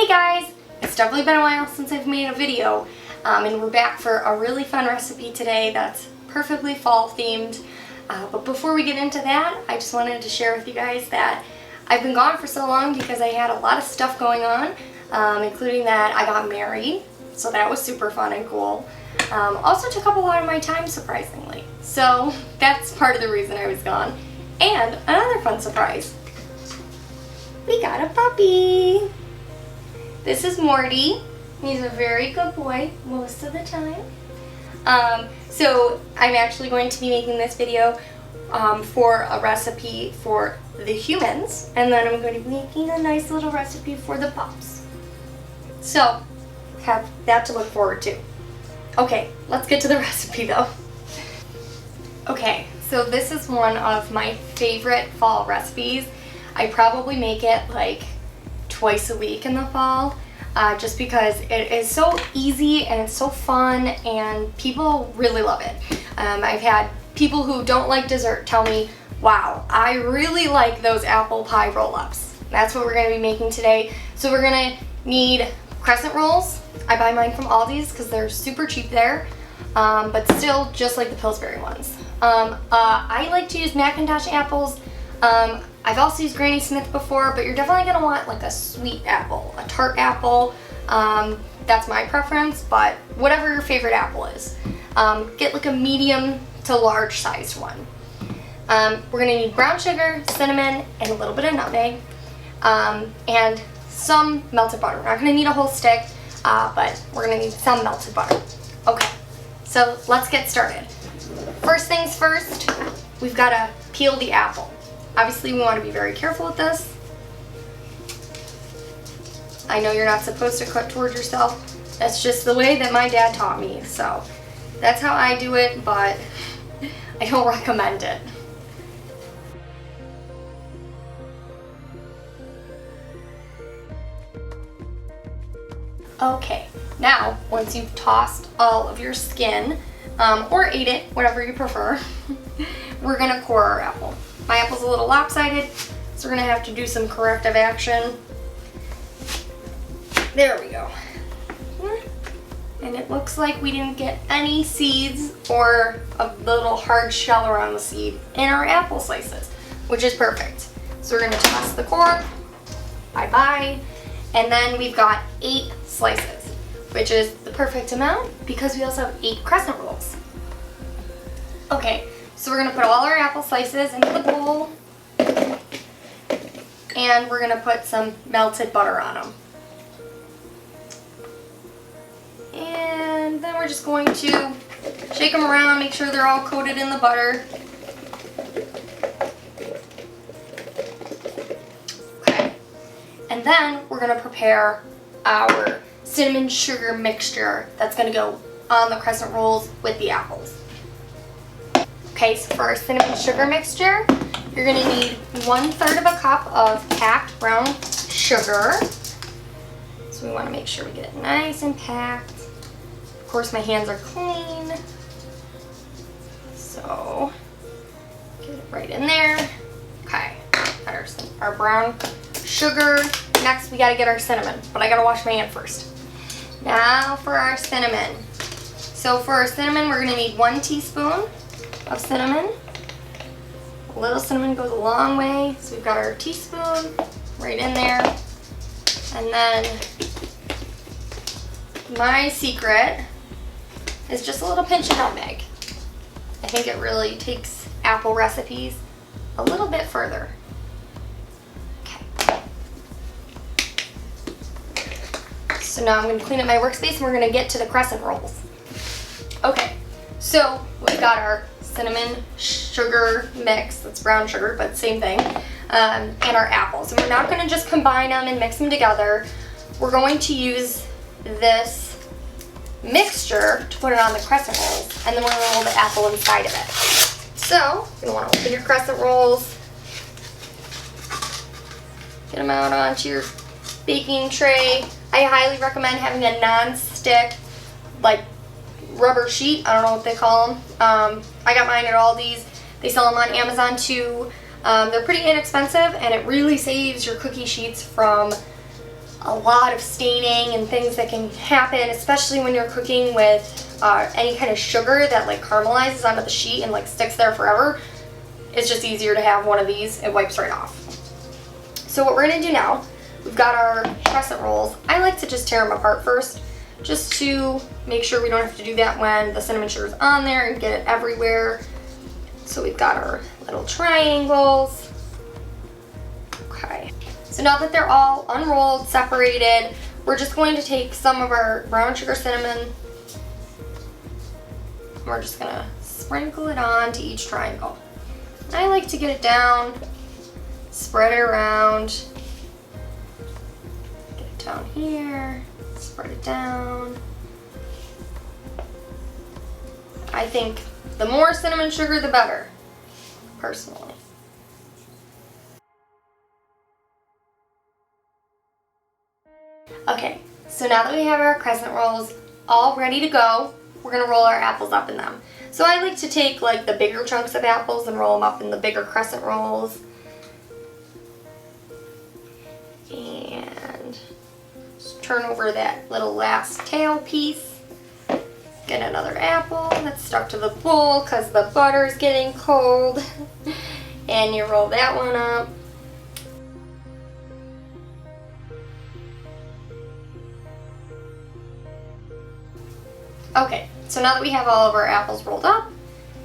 guys! It's definitely been a while since I've made a video, and we're back for a really fun recipe today that's perfectly fall themed. But before we get into that, I just wanted to share with you guys that I've been gone for so long because I had a lot of stuff going on, including that I got married, so that was super fun and cool. Also took up a lot of my time, surprisingly. So that's part of the reason I was gone. And another fun surprise. We got a puppy! This is Morty. He's a very good boy most of the time. So I'm actually going to be making this video for a recipe for the humans, and then I'm going to be making a nice little recipe for the pups. So have that to look forward to. Okay, let's get to the recipe though. Okay, so this is one of my favorite fall recipes. I probably make it like twice a week in the fall, just because it is so easy and it's so fun and people really love it. I've had people who don't like dessert tell me, wow, I really like those apple pie roll-ups. That's what we're going to be making today. So we're going to need crescent rolls. I buy mine from Aldi's because they're super cheap there, but still just like the Pillsbury ones. I like to use Macintosh apples. I've also used Granny Smith before, but you're definitely going to want like a sweet apple, a tart apple. That's my preference, but whatever your favorite apple is. Get like a medium to large sized one. We're going to need brown sugar, cinnamon, and a little bit of nutmeg, and some melted butter. We're not going to need a whole stick, but we're going to need some melted butter. Okay, so let's get started. First things first, we've got to peel the apple. Obviously, we want to be very careful with this. I know you're not supposed to cut towards yourself. That's just the way that my dad taught me. So that's how I do it, but I don't recommend it. Okay, now once you've tossed all of your skin, or ate it, whatever you prefer, we're going to core our apple. My apple's a little lopsided, so we're going to have to do some corrective action. There we go. And it looks like we didn't get any seeds or a little hard shell around the seed in our apple slices, which is perfect. So we're going to toss the core. Bye-bye. And then we've got 8 slices, which is the perfect amount because we also have 8 crescent rolls. Okay. So we're going to put all our apple slices into the bowl, and we're going to put some melted butter on them. And then we're just going to shake them around, make sure they're all coated in the butter. Okay. And then we're going to prepare our cinnamon sugar mixture that's going to go on the crescent rolls with the apples. Okay, so for our cinnamon sugar mixture, you're going to need 1/3 of a cup of packed brown sugar. So we want to make sure we get it nice and packed. Of course, my hands are clean. So get it right in there. Okay, got our brown sugar. Next, we got to get our cinnamon, but I got to wash my hand first. Now for our cinnamon. So for our cinnamon, we're going to need 1 teaspoon of cinnamon. A little cinnamon goes a long way, so we've got our teaspoon right in there. And then my secret is just a little pinch of nutmeg. I think it really takes apple recipes a little bit further. Okay. So now I'm going to clean up my workspace and we're going to get to the crescent rolls. Okay, so we've got our cinnamon sugar mix, that's brown sugar, but same thing, and our apples. And we're not going to just combine them and mix them together. We're going to use this mixture to put it on the crescent rolls, and then we're going to roll the apple inside of it. So, you're going to want to open your crescent rolls, get them out onto your baking tray. I highly recommend having a non-stick, like, rubber sheet. I don't know what they call them. I got mine at Aldi's. They sell them on Amazon too. They're pretty inexpensive, and it really saves your cookie sheets from a lot of staining and things that can happen, especially when you're cooking with any kind of sugar that like caramelizes onto the sheet and like sticks there forever. It's just easier to have one of these. It wipes right off. So what we're going to do now, we've got our crescent rolls. I like to just tear them apart first, just to make sure we don't have to do that when the cinnamon sugar's on there and get it everywhere. So we've got our little triangles. Okay. So now that they're all unrolled, separated, we're just going to take some of our brown sugar cinnamon. We're just going to sprinkle it on to each triangle. I like to get it down, spread it around, get it down here, spread it down. I think the more cinnamon sugar, the better, personally. Okay, so now that we have our crescent rolls all ready to go, we're going to roll our apples up in them. So I like to take like the bigger chunks of apples and roll them up in the bigger crescent rolls. And just turn over that little last tail piece. Get another apple that's stuck to the bowl because the butter is getting cold. And you roll that one up. Okay, so now that we have all of our apples rolled up,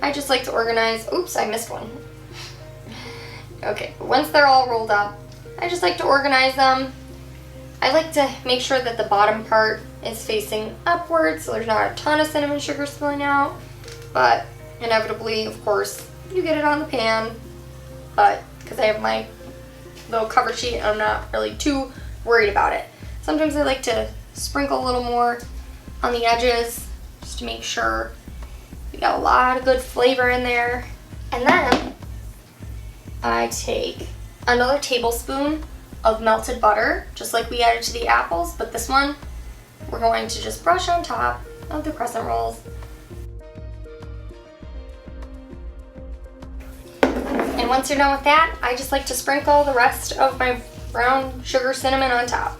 I just like to organize, oops, I missed one. Okay, once they're all rolled up, I just like to organize them. I like to make sure that the bottom part is facing upwards so there's not a ton of cinnamon sugar spilling out, but inevitably, of course, you get it on the pan, but because I have my little cover sheet, I'm not really too worried about it. Sometimes I like to sprinkle a little more on the edges, just to make sure we got a lot of good flavor in there. And then I take another tablespoon of melted butter, just like we added to the apples, but this one we're going to just brush on top of the crescent rolls. And once you're done with that, I just like to sprinkle the rest of my brown sugar cinnamon on top.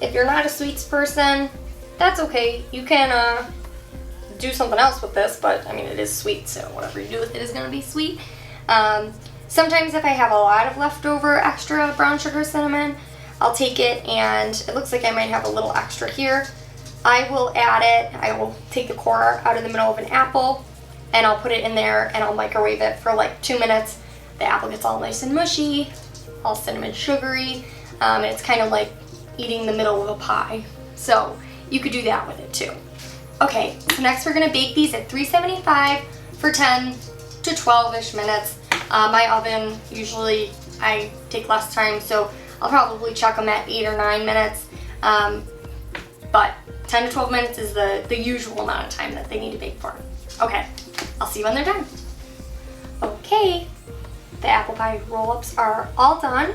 If you're not a sweets person, that's okay. You can do something else with this, but I mean, it is sweet, so whatever you do with it is going to be sweet. Sometimes if I have a lot of leftover extra brown sugar cinnamon, I'll take it, and it looks like I might have a little extra here. I will add it. I will take the core out of the middle of an apple, and I'll put it in there, and I'll microwave it for like 2 minutes. The apple gets all nice and mushy, all cinnamon sugary, and it's kind of like eating the middle of a pie. So you could do that with it too. Okay, so next we're gonna bake these at 375 for 10 to 12-ish minutes. My oven, usually I take less time, so I'll probably chuck them at 8 or 9 minutes. But 10 to 12 minutes is the usual amount of time that they need to bake for. Okay, I'll see you when they're done. Okay, the apple pie roll-ups are all done.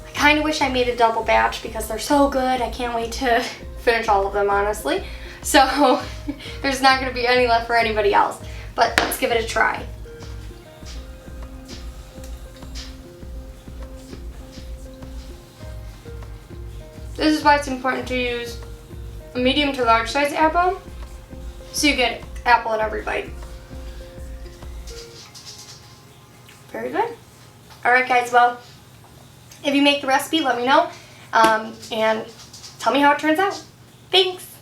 I kind of wish I made a double batch because they're so good. I can't wait to finish all of them, honestly. So there's not going to be any left for anybody else. But let's give it a try. This is why it's important to use a medium to large size apple, so you get apple in every bite. Very good. Alright guys, well, if you make the recipe, let me know, and tell me how it turns out. Thanks!